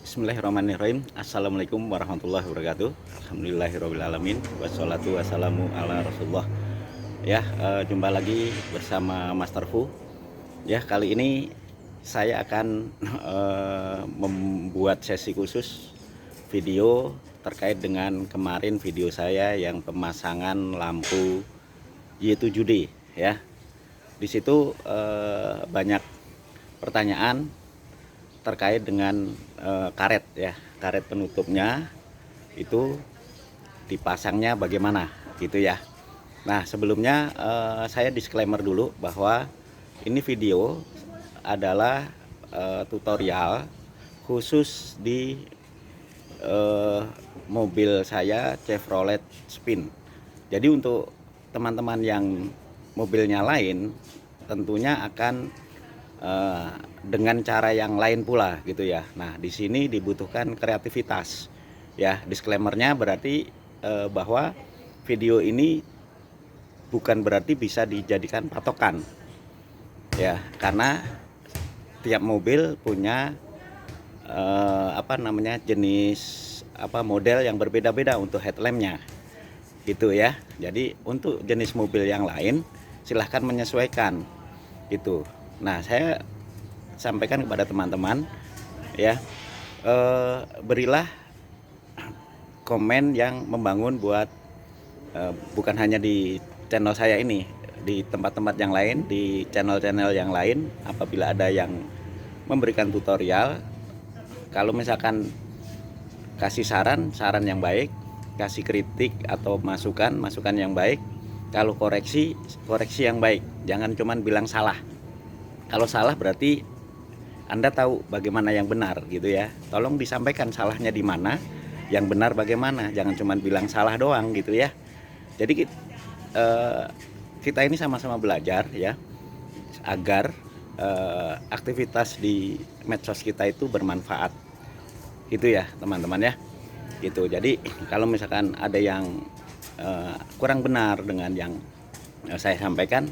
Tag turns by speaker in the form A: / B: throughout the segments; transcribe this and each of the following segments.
A: Bismillahirrahmanirrahim. Assalamualaikum warahmatullahi wabarakatuh. Alhamdulillahirrahmanirrahim. Wassalatu wassalamu ala rasulullah. Ya, jumpa lagi bersama Master Fu. Ya, kali ini saya akan membuat sesi khusus video terkait dengan kemarin video saya yang pemasangan lampu Y7D ya. Di situ banyak pertanyaan terkait dengan karet ya, karet penutupnya itu dipasangnya bagaimana gitu ya. Nah, sebelumnya saya disclaimer dulu bahwa ini video adalah tutorial khusus di mobil saya Chevrolet Spin. Jadi untuk teman-teman yang mobilnya lain tentunya akan dengan cara yang lain pula gitu ya. Nah, di sini dibutuhkan kreativitas ya. Disclaimernya berarti bahwa video ini bukan berarti bisa dijadikan patokan ya, karena tiap mobil punya jenis model yang berbeda-beda untuk headlampnya gitu ya. Jadi untuk jenis mobil yang lain silahkan menyesuaikan gitu. Nah, saya sampaikan kepada teman-teman ya, berilah komen yang membangun buat bukan hanya di channel saya ini, di tempat-tempat yang lain, di channel-channel yang lain. Apabila ada yang memberikan tutorial, kalau misalkan kasih saran yang baik, kasih kritik atau masukan yang baik, kalau koreksi yang baik, jangan cuman bilang salah. Kalau salah berarti Anda tahu bagaimana yang benar gitu ya. Tolong disampaikan salahnya di mana, yang benar bagaimana. Jangan cuma bilang salah doang gitu ya. Jadi kita ini sama-sama belajar ya, agar aktivitas di medsos kita itu bermanfaat. Gitu ya teman-teman ya. Gitu. Jadi kalau misalkan ada yang kurang benar dengan yang saya sampaikan,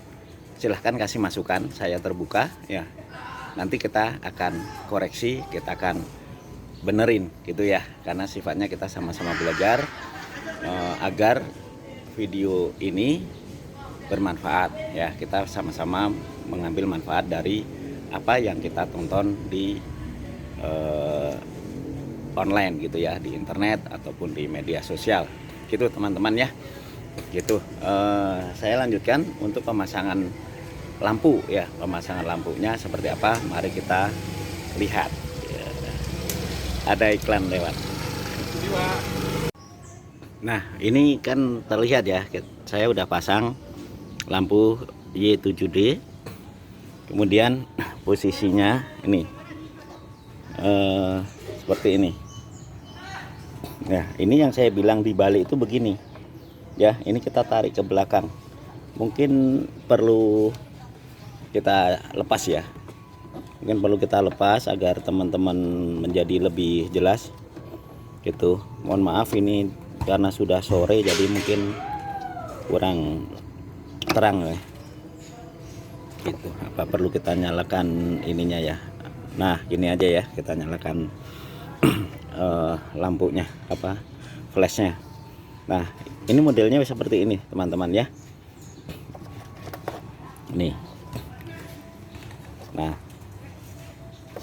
A: silahkan kasih masukan, saya terbuka ya. Nanti kita akan koreksi, kita akan benerin gitu ya, karena sifatnya kita sama-sama belajar agar video ini bermanfaat ya. Kita sama-sama mengambil manfaat dari apa yang kita tonton di online gitu ya, di internet ataupun di media sosial gitu teman-teman ya. Gitu. Saya lanjutkan untuk pemasangan lampu ya. Pemasangan lampunya seperti apa, mari kita lihat ya. Ada iklan lewat. Nah, ini kan terlihat ya, saya udah pasang lampu Y7D. Kemudian posisinya ini seperti ini ya. Ini yang saya bilang di balik itu begini ya. Ini kita tarik ke belakang, mungkin perlu kita lepas ya, mungkin perlu kita lepas agar teman-teman menjadi lebih jelas gitu. Mohon maaf ini karena sudah sore jadi mungkin kurang terang ya gitu. Apa perlu kita nyalakan ininya ya. Nah, gini aja ya, kita nyalakan lampunya flashnya. Nah, ini modelnya seperti ini teman-teman ya. Nih. Nah,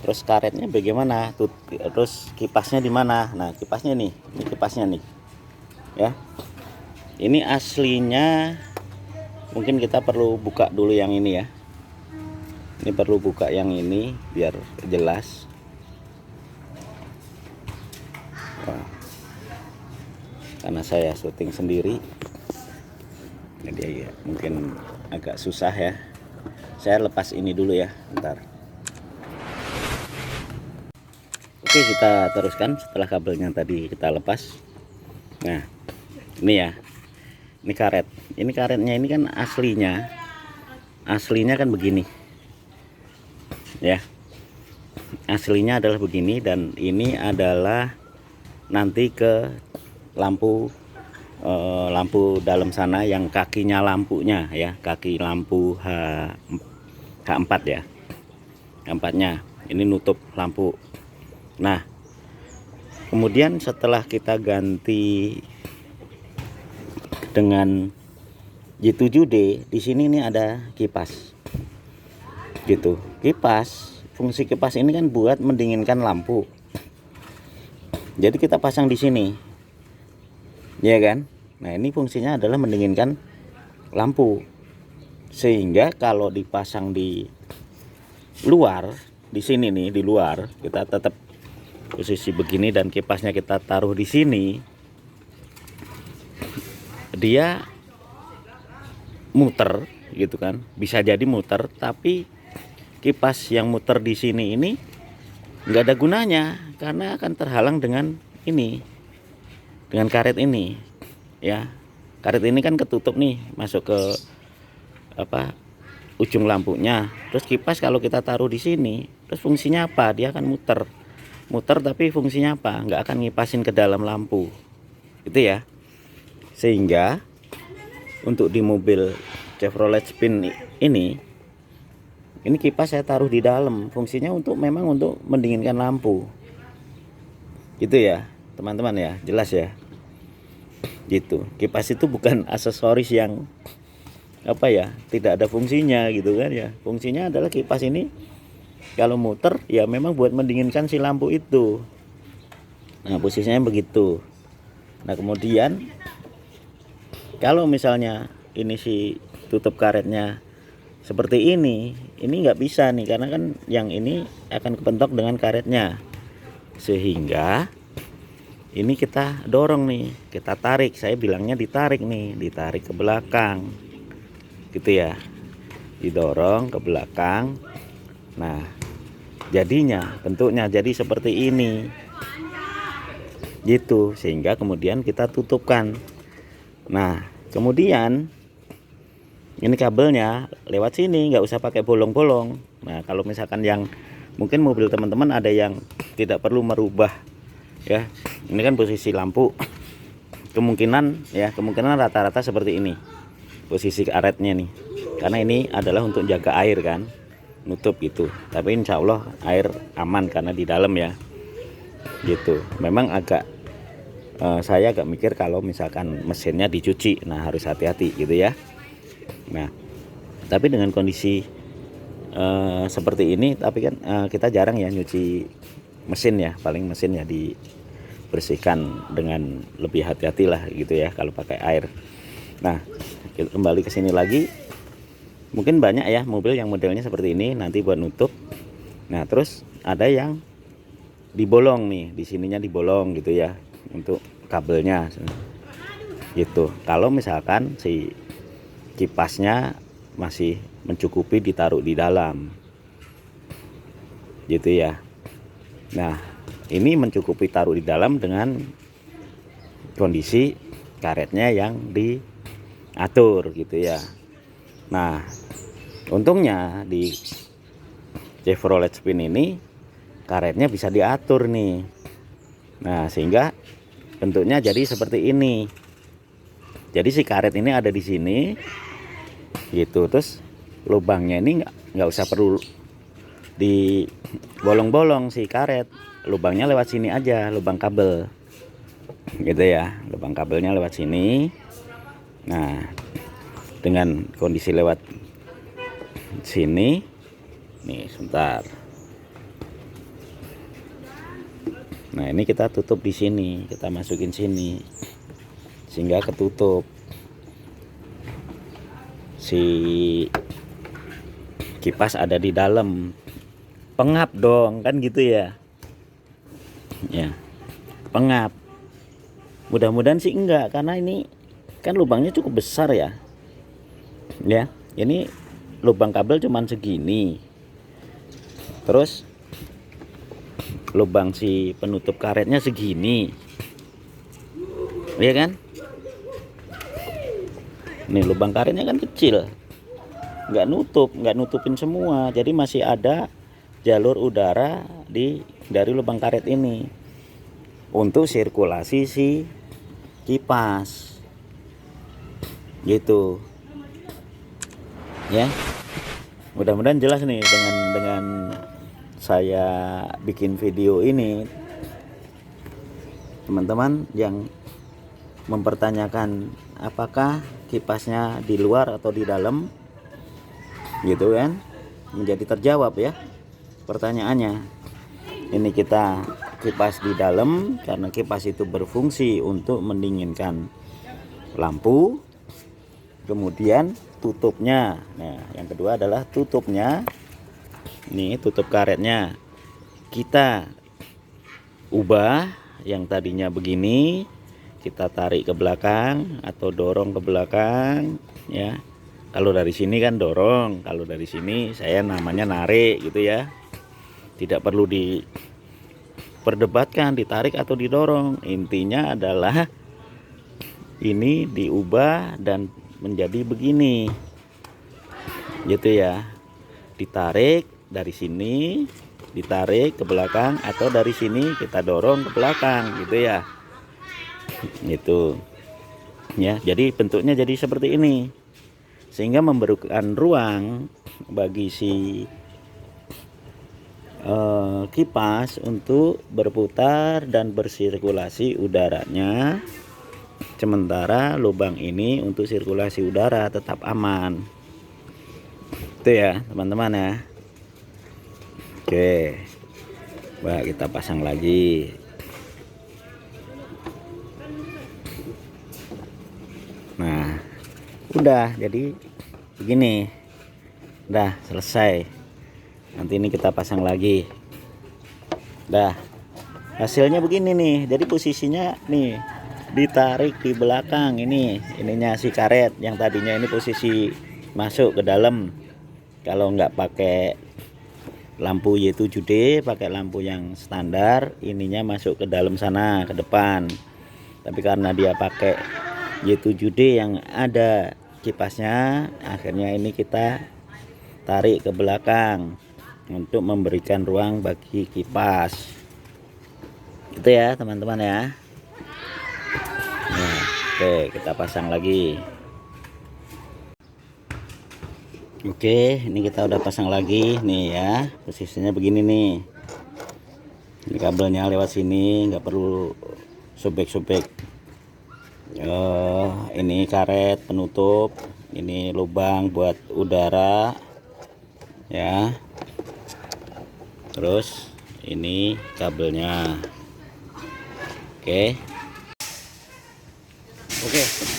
A: terus karetnya bagaimana? Terus kipasnya di mana? Nah, kipasnya nih, ini kipasnya nih. Ya. Ini aslinya mungkin kita perlu buka dulu yang ini ya. Ini perlu buka yang ini biar jelas. Wah. Karena saya syuting sendiri, jadi ya, mungkin agak susah ya. Saya lepas ini dulu ya, bentar. Oke, kita teruskan setelah kabelnya tadi kita lepas. Nah, ini ya, ini karet. Ini karetnya ini kan aslinya kan begini ya. Aslinya adalah begini, dan ini adalah nanti ke lampu dalam sana yang kakinya lampunya ya, kaki lampu H4 ya. H4-nya ini nutup lampu. Nah, Kemudian setelah kita ganti dengan J7D, di sini nih ada kipas. Gitu. Kipas, fungsi kipas ini kan buat mendinginkan lampu. Jadi kita pasang di sini. Ya kan? Nah, ini fungsinya adalah mendinginkan lampu. Sehingga kalau dipasang di luar, di sini nih, di luar, kita tetap posisi begini dan kipasnya kita taruh di sini. Dia muter gitu kan. Bisa jadi muter, tapi kipas yang muter di sini ini nggak ada gunanya karena akan terhalang dengan ini, dengan karet ini ya. Karet ini kan ketutup nih, masuk ke ujung lampunya. Terus kipas kalau kita taruh di sini, terus fungsinya apa? Dia akan muter tapi fungsinya apa? Nggak akan ngipasin ke dalam lampu itu ya. Sehingga untuk di mobil Chevrolet Spin ini kipas saya taruh di dalam, fungsinya memang untuk mendinginkan lampu. Gitu ya, teman-teman ya, jelas ya. Gitu. Kipas itu bukan aksesoris yang tidak ada fungsinya gitu kan ya. Fungsinya adalah kipas ini kalau muter ya memang buat mendinginkan si lampu itu. Nah, posisinya begitu. Nah, kemudian kalau misalnya ini si tutup karetnya seperti ini nggak bisa nih, karena kan yang ini akan kepentok dengan karetnya, sehingga ini kita dorong nih, kita tarik. Saya bilangnya ditarik nih, ditarik ke belakang gitu ya, didorong ke belakang. Nah, jadinya bentuknya jadi seperti ini gitu, sehingga kemudian kita tutupkan. Nah, kemudian ini kabelnya lewat sini, nggak usah pakai bolong-bolong. Nah, kalau misalkan yang mungkin mobil teman-teman ada yang tidak perlu merubah ya, ini kan posisi lampu, kemungkinan rata-rata seperti ini posisi karetnya nih, karena ini adalah untuk jaga air kan, nutup gitu. Tapi insya Allah air aman karena di dalam ya gitu. Memang saya agak mikir kalau misalkan mesinnya dicuci, nah harus hati-hati gitu ya. Nah, tapi dengan kondisi seperti ini, tapi kan kita jarang ya nyuci mesin ya, paling mesin ya dibersihkan dengan lebih hati-hati lah gitu ya kalau pakai air. Nah, kembali ke sini lagi, mungkin banyak ya mobil yang modelnya seperti ini nanti buat nutup. Nah, terus ada yang dibolong nih, di sininya dibolong gitu ya untuk kabelnya gitu. Kalau misalkan si kipasnya masih mencukupi ditaruh di dalam gitu ya. Nah, ini mencukupi taruh di dalam dengan kondisi karetnya yang diatur gitu ya. Nah, untungnya di Chevrolet Spin ini karetnya bisa diatur nih. Nah, sehingga bentuknya jadi seperti ini. Jadi si karet ini ada di sini gitu, terus lubangnya ini nggak usah perlu di bolong-bolong si karet, lubangnya lewat sini aja, lubang kabel gitu ya, lubang kabelnya lewat sini. Nah, dengan kondisi lewat sini nih, sebentar. Nah, ini kita tutup di sini, kita masukin sini sehingga ketutup. Si kipas ada di dalam, pengap dong kan gitu ya. Ya, pengap. Mudah-mudahan sih enggak, karena ini kan lubangnya cukup besar ya. Ya, ini lubang kabel cuman segini. Terus lubang si penutup karetnya segini. Iya kan? Nih lubang karetnya kan kecil, nggak nutupin semua, jadi masih ada jalur udara dari lubang karet ini untuk sirkulasi si kipas gitu ya. Mudah-mudahan jelas nih dengan saya bikin video ini. teman-teman yang mempertanyakan apakah kipasnya di luar atau di dalam, gitu kan, menjadi terjawab ya pertanyaannya. Ini kita kipas di dalam karena kipas itu berfungsi untuk mendinginkan lampu. Kemudian tutupnya, nah yang kedua adalah tutupnya. Ini tutup karetnya kita ubah, yang tadinya begini kita tarik ke belakang atau dorong ke belakang ya. Kalau dari sini kan dorong, kalau dari sini saya namanya narik gitu ya. Tidak perlu diperdebatkan ditarik atau didorong, intinya adalah ini diubah dan menjadi begini gitu ya. Ditarik dari sini, ditarik ke belakang, atau dari sini kita dorong ke belakang gitu ya. Itu ya, jadi bentuknya jadi seperti ini sehingga memberikan ruang bagi si kipas untuk berputar dan bersirkulasi udaranya, sementara lubang ini untuk sirkulasi udara tetap aman. Itu ya teman-teman ya. Oke, coba kita pasang lagi. Nah udah jadi begini, udah selesai. Nanti ini kita pasang lagi. Dah hasilnya begini nih. Jadi posisinya nih ditarik di belakang, ininya si karet yang tadinya ini posisi masuk ke dalam. Kalau nggak pakai lampu Y7D, pakai lampu yang standar, ininya masuk ke dalam sana ke depan. Tapi karena dia pakai Y7D yang ada kipasnya, akhirnya ini kita tarik ke belakang untuk memberikan ruang bagi kipas. Itu ya teman-teman ya. Nah, oke, kita pasang lagi. Oke, ini kita udah pasang lagi nih ya. Posisinya begini nih. Ini kabelnya lewat sini, nggak perlu sobek-sobek. Ini karet penutup, ini lubang buat udara ya. Terus ini kabelnya. Oke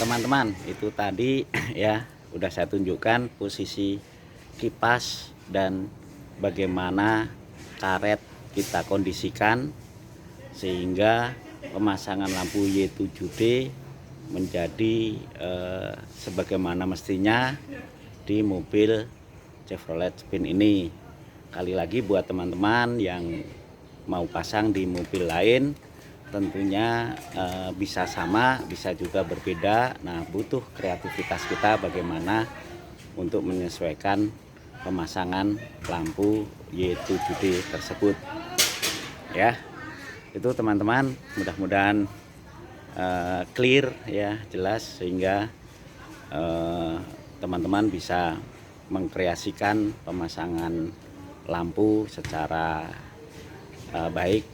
A: teman-teman, itu tadi ya udah saya tunjukkan posisi kipas dan bagaimana karet kita kondisikan sehingga pemasangan lampu Y7D menjadi sebagaimana mestinya di mobil Chevrolet Spin ini. Kali lagi buat teman-teman yang mau pasang di mobil lain, tentunya bisa sama, bisa juga berbeda. Nah, butuh kreativitas kita bagaimana untuk menyesuaikan pemasangan lampu Y7D tersebut. Ya, itu teman-teman, mudah-mudahan clear ya, jelas, sehingga teman-teman bisa mengkreasikan pemasangan lampu secara baik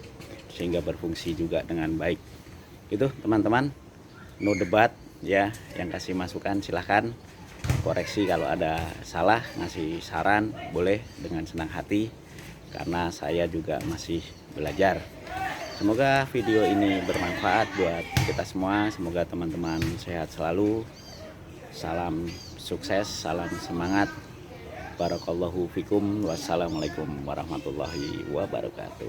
A: sehingga berfungsi juga dengan baik. Itu teman-teman, no debat ya. Yang kasih masukan silahkan koreksi, kalau ada salah ngasih saran boleh, dengan senang hati, karena saya juga masih belajar. Semoga video ini bermanfaat buat kita semua. Semoga teman-teman sehat selalu. Salam sukses, salam semangat. Barakallahu fikum. Wassalamualaikum warahmatullahi wabarakatuh.